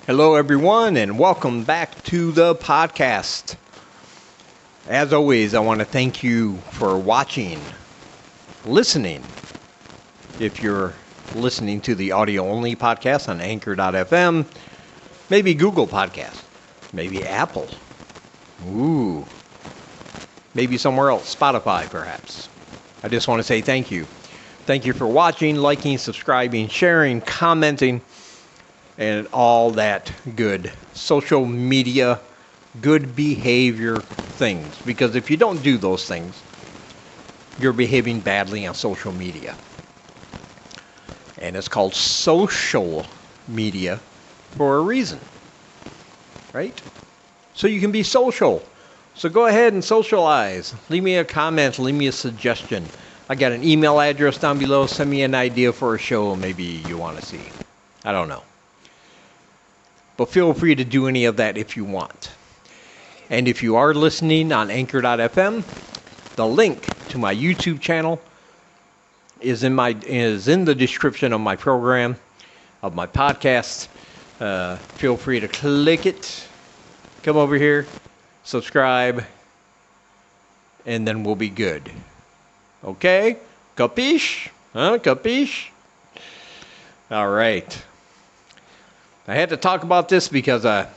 Hello, everyone, and welcome back to the podcast. As always, I want to thank you for watching, listening. If you're listening to the audio-only podcast on Anchor.fm, maybe Google Podcast, maybe Apple, maybe somewhere else, Spotify perhaps. I just want to say thank you. Thank you for watching, liking, subscribing, sharing, commenting, and all that good social media, good behavior things. Because if you don't do those things, you're behaving badly on social media. And it's called social media for a reason, right? So you can be social. So go ahead and socialize. Leave me a comment, leave me a suggestion. I got an email address down below. Send me an idea for a show maybe you want to see. I don't know. But feel free to do any of that if you want. And if you are listening on Anchor.fm, the link to my YouTube channel is in the description of my program, of my podcast. Feel free to click it, come over here, subscribe, and then we'll be good. Okay? Capiche? Huh? Capiche? All right. I had to talk about this because a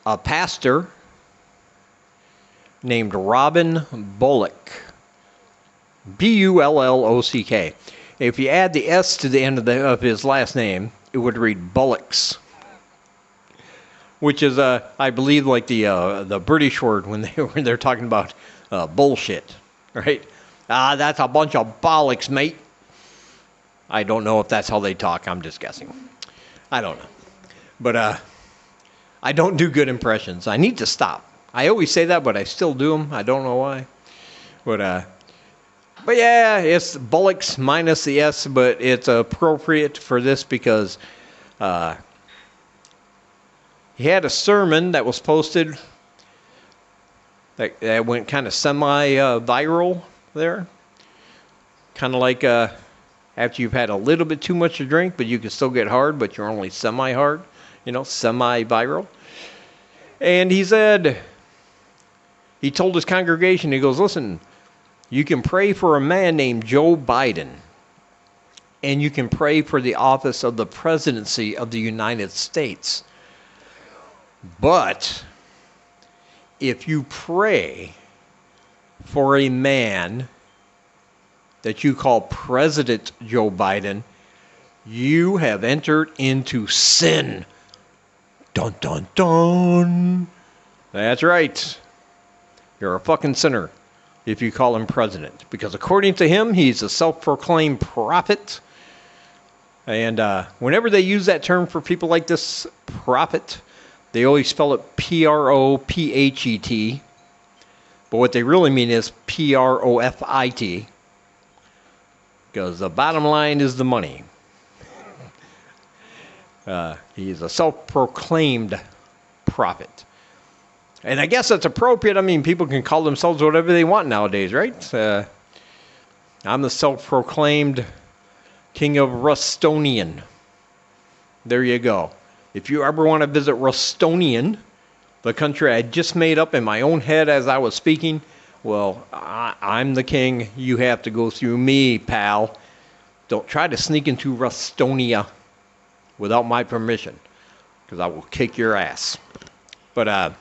pastor named Robin Bullock, Bullock. If you add the S to the end of his last name, it would read Bullocks, which is I believe like the British word when they're talking about bullshit, right? That's a bunch of bollocks, mate. I don't know if that's how they talk. I'm just guessing. I don't know. But I don't do good impressions. I need to stop. I always say that, but I still do them. I don't know why. But yeah, it's Bullocks minus the S, but it's appropriate for this because he had a sermon that was posted that went kind of semi-viral there. Kind of like after you've had a little bit too much to drink, but you can still get hard, but you're only semi-hard, semi-viral. And he told his congregation, he goes, listen, you can pray for a man named Joe Biden, and you can pray for the office of the presidency of the United States. But if you pray for a man that you call President Joe Biden, you have entered into sin. Dun, dun, dun. That's right. You're a fucking sinner if you call him president. Because according to him, he's a self-proclaimed prophet. And whenever they use that term for people like this, prophet, they always spell it Prophet. But what they really mean is Profit. Because the bottom line is the money. He's a self-proclaimed prophet. And I guess that's appropriate. I mean, people can call themselves whatever they want nowadays, right? I'm the self-proclaimed king of Rustonian. There you go. If you ever want to visit Rustonian, the country I just made up in my own head as I was speaking, well, I'm the king. You have to go through me, pal. Don't try to sneak into Rustonia without my permission, because I will kick your ass. But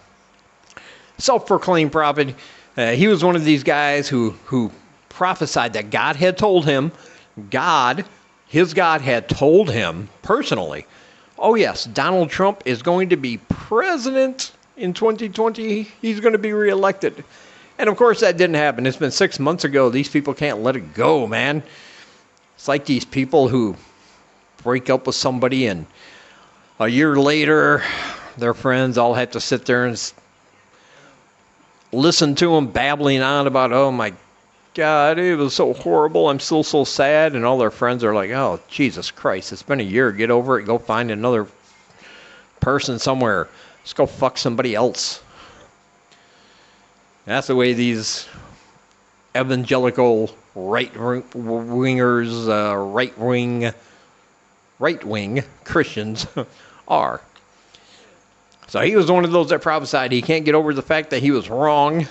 self-proclaimed prophet, he was one of these guys who prophesied that God had told him, his God had told him personally, oh yes, Donald Trump is going to be president in 2020. He's going to be reelected. And of course that didn't happen. It's been 6 months ago. These people can't let it go, man. It's like these people who break up with somebody and a year later their friends all have to sit there and listen to them babbling on about, oh my God, it was so horrible. I'm still so sad. And all their friends are like, oh, Jesus Christ, it's been a year. Get over it. Go find another person somewhere. Just go fuck somebody else. That's the way these evangelical right-wingers, right-wing right-wing Christians are. So he was one of those that prophesied he can't get over the fact that he was wrong,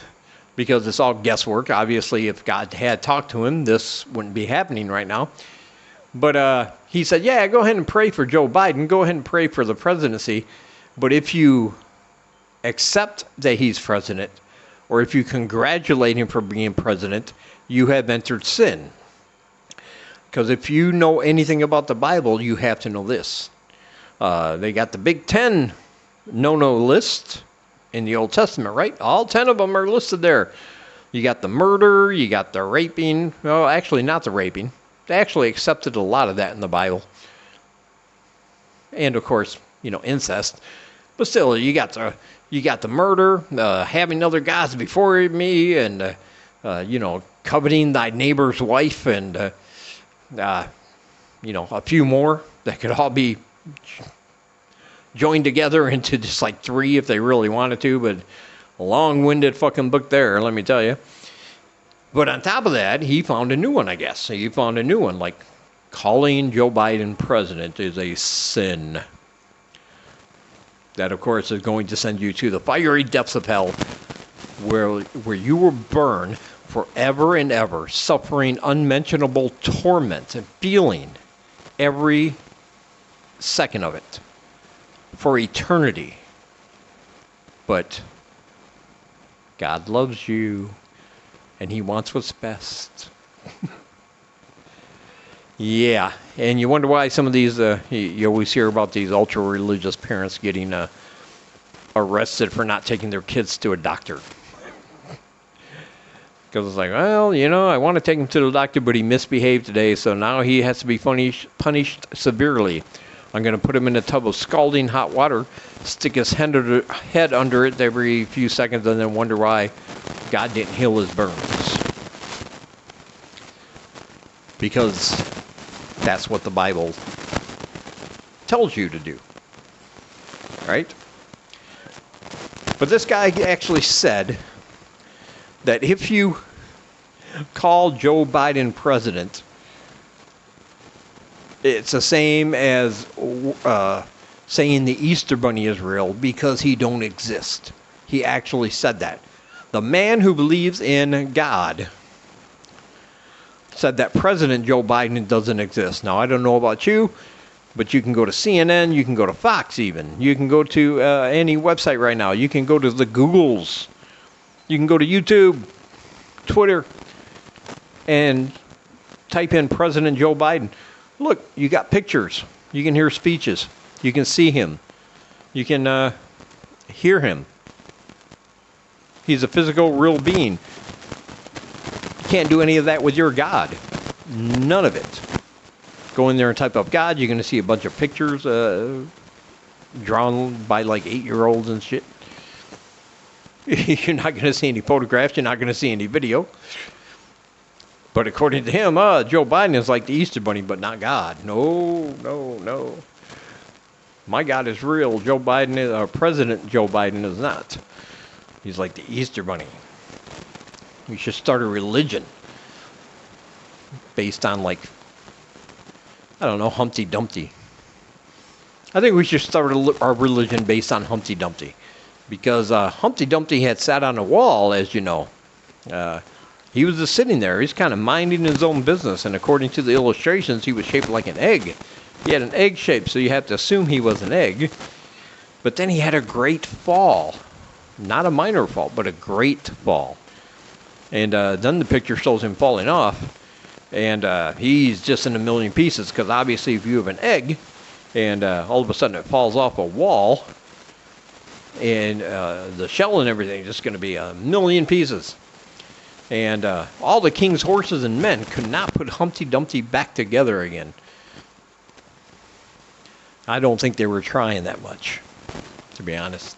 because it's all guesswork. Obviously, if God had talked to him, this wouldn't be happening right now. But he said, yeah, go ahead and pray for Joe Biden. Go ahead and pray for the presidency. But if you accept that he's president, or if you congratulate him for being president, you have entered sin. Because if you know anything about the Bible, you have to know this. They got the Big Ten no-no list in the Old Testament, right? All 10 of them are listed there. You got the murder, you got the raping. Well, actually, not the raping. They actually accepted a lot of that in the Bible. And, of course, incest. But still, you got the murder, having other gods before me, and, coveting thy neighbor's wife, and, a few more that could all be joined together into just like 3 if they really wanted to, but a long-winded fucking book there, let me tell you. But on top of that, he found a new one, I guess. He found a new one, like calling Joe Biden president is a sin. That, of course, is going to send you to the fiery depths of hell, where you will burn forever and ever, suffering unmentionable torment and feeling every second of it for eternity. But God loves you, and he wants what's best. Yeah, and you wonder why some of these, you always hear about these ultra-religious parents getting arrested for not taking their kids to a doctor. Because it's like, well, I want to take him to the doctor, but he misbehaved today, so now he has to be punished severely. I'm going to put him in a tub of scalding hot water, stick his head under it every few seconds, and then wonder why God didn't heal his burns. Because that's what the Bible tells you to do. Right? But this guy actually said that if you call Joe Biden president, it's the same as saying the Easter Bunny is real because he don't exist. He actually said that. The man who believes in God said that President Joe Biden doesn't exist. Now, I don't know about you, but you can go to CNN, you can go to Fox even. You can go to any website right now. You can go to the Googles. You can go to YouTube, Twitter, and type in President Joe Biden. Look, you got pictures. You can hear speeches. You can see him. You can hear him. He's a physical, real being. You can't do any of that with your God. None of it. Go in there and type up God. You're going to see a bunch of pictures drawn by like 8-year-olds and shit. You're not going to see any photographs. You're not going to see any video. But according to him, Joe Biden is like the Easter Bunny, but not God. No. My God is real. Joe Biden is, President Joe Biden is not. He's like the Easter Bunny. We should start a religion based on like, I don't know, Humpty Dumpty. I think we should start our religion based on Humpty Dumpty. Because Humpty Dumpty had sat on a wall, as you know. He was just sitting there. He's kind of minding his own business. And according to the illustrations, he was shaped like an egg. He had an egg shape, so you have to assume he was an egg. But then he had a great fall. Not a minor fall, but a great fall. And then the picture shows him falling off. And he's just in a million pieces. Because obviously if you have an egg, and all of a sudden it falls off a wall, and the shell and everything is just going to be a million pieces. And all the king's horses and men could not put Humpty Dumpty back together again. I don't think they were trying that much, to be honest.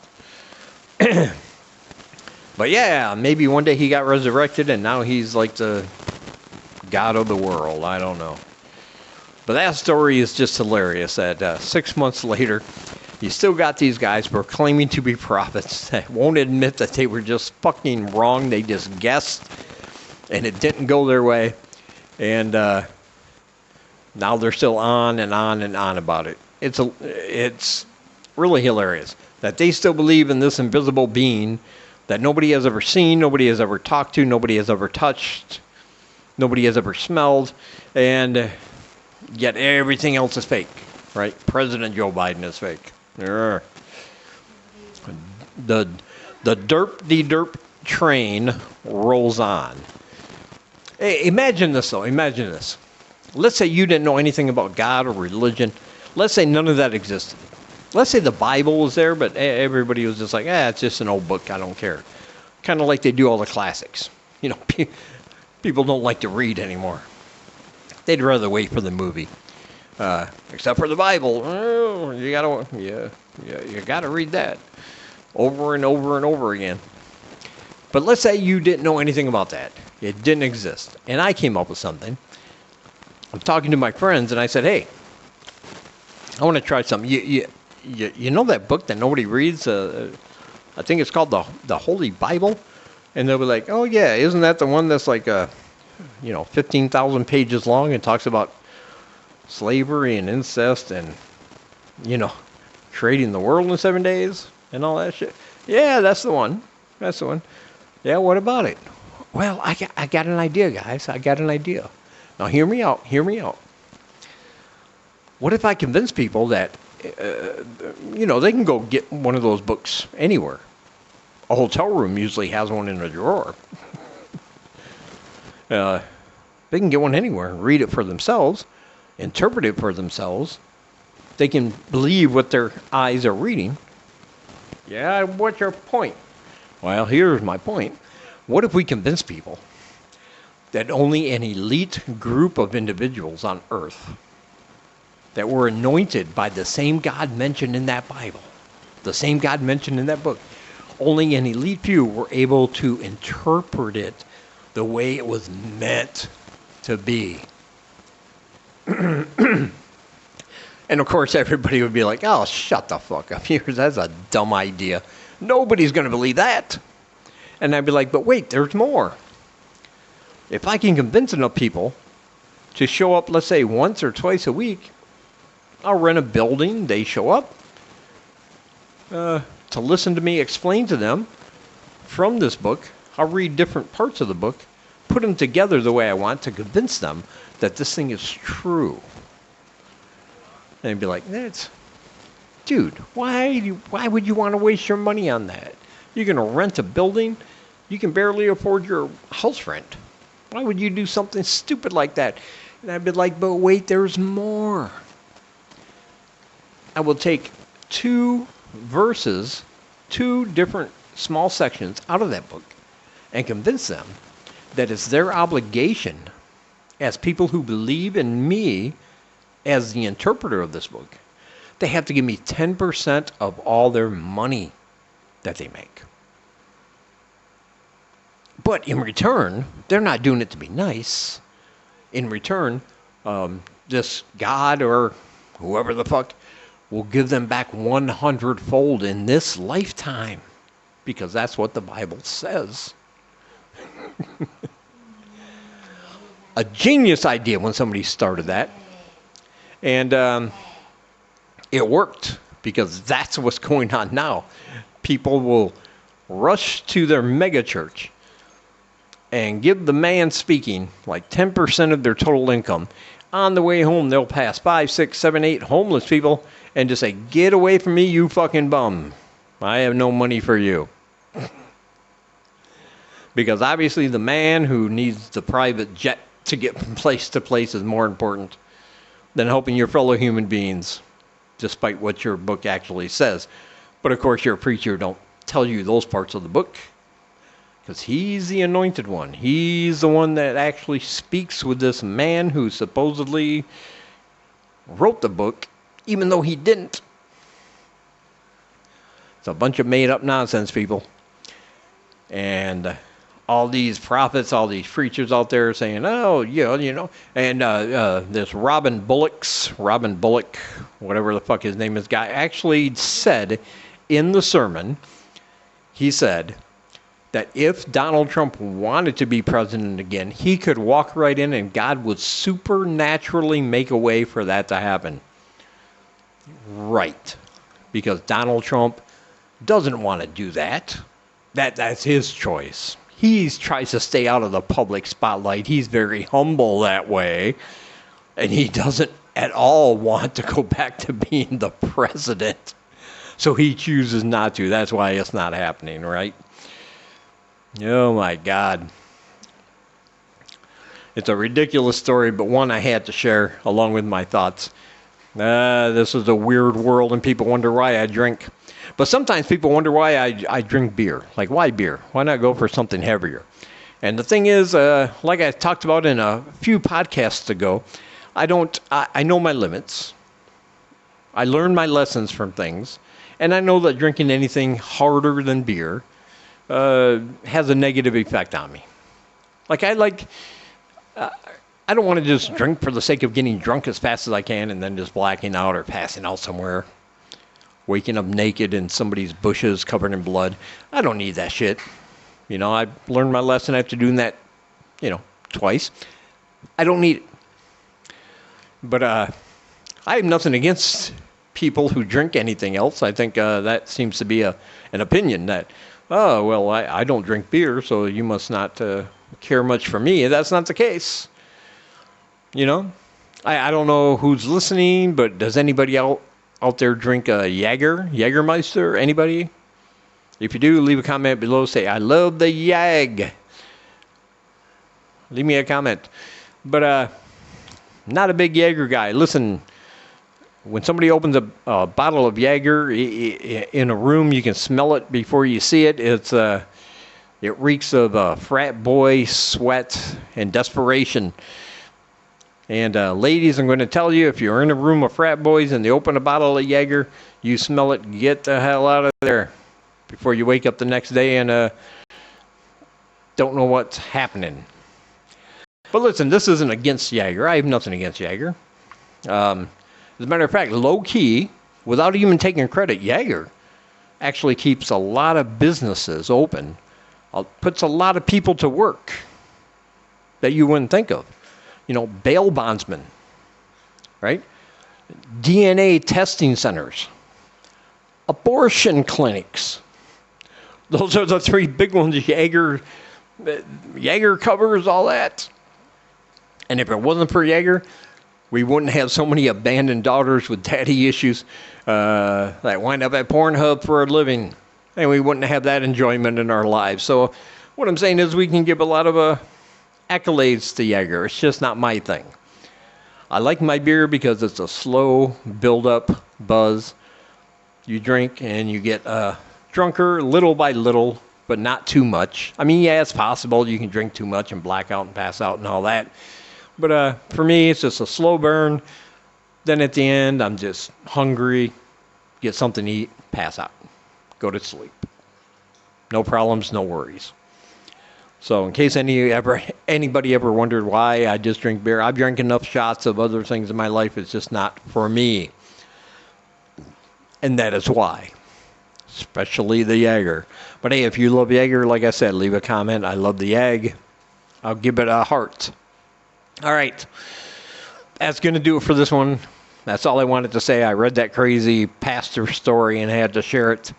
But yeah, maybe one day he got resurrected and now he's like the God of the world. I don't know. But that story is just hilarious that 6 months later, you still got these guys proclaiming to be prophets that won't admit that they were just fucking wrong. They just guessed, and it didn't go their way. And Now they're still on and on and on about it. It's really hilarious that they still believe in this invisible being that nobody has ever seen, nobody has ever talked to, nobody has ever touched, nobody has ever smelled, and yet everything else is fake, right? President Joe Biden is fake. Urgh. The derp train rolls on. Hey, imagine this, though. Imagine this. Let's say you didn't know anything about God or religion. Let's say none of that existed. Let's say the Bible was there, but everybody was just like, it's just an old book. I don't care. Kind of like they do all the classics. You know, people don't like to read anymore. They'd rather wait for the movie. Except for the Bible. Oh, you gotta read that over and over and over again. But let's say you didn't know anything about that. It didn't exist. And I came up with something. I'm talking to my friends, and I said, hey, I want to try something. You know that book that nobody reads? I think it's called the Holy Bible. And they'll be like, oh, yeah, isn't that the one that's like, 15,000 pages long and talks about slavery and incest and, creating the world in 7 days and all that shit? Yeah, that's the one. That's the one. Yeah, what about it? Well, I got an idea, guys. I got an idea. Now, hear me out. Hear me out. What if I convince people that, they can go get one of those books anywhere? A hotel room usually has one in a drawer. They can get one anywhere and read it for themselves, interpret it for themselves. They can believe what their eyes are reading. Yeah, what's your point? Well, here's my point. What if we convince people that only an elite group of individuals on earth that were anointed by the same God mentioned in that Bible, the same God mentioned in that book, only an elite few were able to interpret it the way it was meant to be? And of course, everybody would be like, oh, shut the fuck up. That's a dumb idea. Nobody's going to believe that. And I'd be like, but wait, there's more. If I can convince enough people to show up, let's say, once or twice a week, I'll rent a building, they show up, to listen to me explain to them from this book. I'll read different parts of the book, put them together the way I want to convince them that this thing is true. And they'd be like, dude, why would you want to waste your money on that? You're going to rent a building? You can barely afford your house rent. Why would you do something stupid like that? And I'd be like, but wait, there's more. I will take 2 verses, 2 different small sections out of that book and convince them that it's their obligation as people who believe in me as the interpreter of this book. They have to give me 10% of all their money that they make. But in return, they're not doing it to be nice. In return, this God or whoever the fuck will give them back 100-fold in this lifetime. Because that's what the Bible says. A genius idea when somebody started that. And it worked, because that's what's going on now. People will rush to their mega church and give the man speaking like 10% of their total income. On the way home, they'll pass 5, 6, 7, 8 homeless people and just say, get away from me, you fucking bum. I have no money for you. Because obviously the man who needs the private jet to get from place to place is more important than helping your fellow human beings, despite what your book actually says. But of course, your preacher don't tell you those parts of the book, because he's the anointed one. He's the one that actually speaks with this man who supposedly wrote the book, even though he didn't. It's a bunch of made-up nonsense, people. And all these prophets, all these preachers out there saying, oh, yeah, and this Robin Bullock, whatever the fuck his name is, guy actually said in the sermon, he said, that if Donald Trump wanted to be president again, he could walk right in and God would supernaturally make a way for that to happen. Right. Because Donald Trump doesn't want to do that. That's his choice. He tries to stay out of the public spotlight. He's very humble that way. And he doesn't at all want to go back to being the president. So he chooses not to. That's why it's not happening, right? Oh my God. It's a ridiculous story, but one I had to share along with my thoughts. This is a weird world and people wonder why I drink. But sometimes people wonder why I drink beer. Like, why beer? Why not go for something heavier? And the thing is, like I talked about in a few podcasts ago, I know my limits. I learn my lessons from things. And I know that drinking anything harder than beer has a negative effect on me. Like, I don't want to just drink for the sake of getting drunk as fast as I can and then just blacking out or passing out somewhere. Waking up naked in somebody's bushes covered in blood. I don't need that shit. You know, I learned my lesson after doing that, twice. I don't need it. But I have nothing against people who drink anything else. I think that seems to be an opinion that, oh, well, I don't drink beer, so you must not care much for me. That's not the case. I don't know who's listening, but does anybody out there drink Jägermeister? Anybody? If you do, leave a comment below. Say, I love the Jag. Leave me a comment. But not a big Jaeger guy. Listen, when somebody opens a bottle of Jaeger in a room, you can smell it before you see it. It reeks of frat boy sweat and desperation. And ladies, I'm going to tell you, if you're in a room of frat boys and they open a bottle of Jaeger, you smell it, get the hell out of there before you wake up the next day and don't know what's happening. But listen, this isn't against Jaeger. I have nothing against Jaeger. As a matter of fact, low-key, without even taking credit, Jaeger actually keeps a lot of businesses open, puts a lot of people to work that you wouldn't think of. Bail bondsmen, right? DNA testing centers, abortion clinics. Those are the three big ones. Jaeger covers all that. And if it wasn't for Jaeger, we wouldn't have so many abandoned daughters with daddy issues that wind up at Pornhub for a living. And we wouldn't have that enjoyment in our lives. So what I'm saying is we can give a lot of accolades to Jaeger. It's just not my thing. I like my beer because it's a slow build-up buzz. You drink and you get drunker little by little, but not too much. I mean, yeah, it's possible you can drink too much and black out and pass out and all that. But for me, it's just a slow burn. Then at the end, I'm just hungry, get something to eat, pass out, go to sleep. No problems, no worries. So in case anybody ever wondered why I just drink beer, I've drank enough shots of other things in my life. It's just not for me. And that is why. Especially the Jaeger. But hey, if you love Jaeger, like I said, leave a comment. I love the Jag. I'll give it a heart. All right. That's going to do it for this one. That's all I wanted to say. I read that crazy pastor story and had to share it.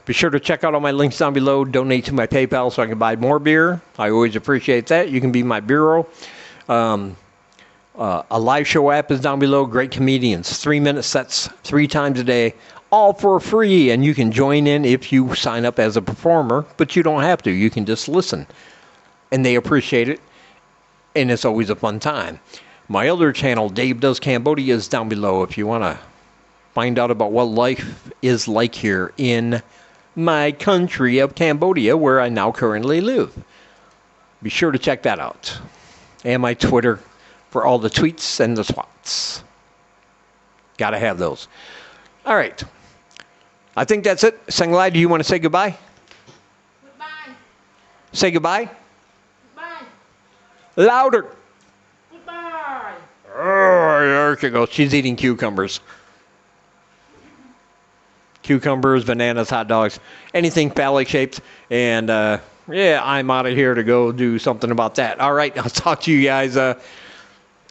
Be sure to check out all my links down below. Donate to my PayPal so I can buy more beer. I always appreciate that. You can be my bureau. A live show app is down below. Great comedians. 3-minute sets 3 times a day. All for free. And you can join in if you sign up as a performer. But you don't have to. You can just listen. And they appreciate it. And it's always a fun time. My other channel, Dave Does Cambodia, is down below if you want to find out about what life is like here in my country of Cambodia, where I now currently live. Be sure to check that out. And my Twitter for all the tweets and the swats. Gotta have those. All right. I think that's it. Sanglai, do you want to say goodbye? Goodbye. Say goodbye. Goodbye. Louder. Goodbye. Oh, there she goes. She's eating cucumbers. cucumbers, bananas, hot dogs, anything phallic shaped. And yeah, I'm out of here to go do something about that. All right, I'll talk to you guys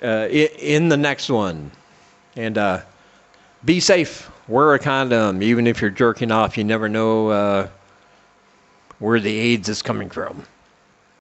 in the next one. And be safe. Wear a condom. Even if you're jerking off, you never know where the AIDS is coming from.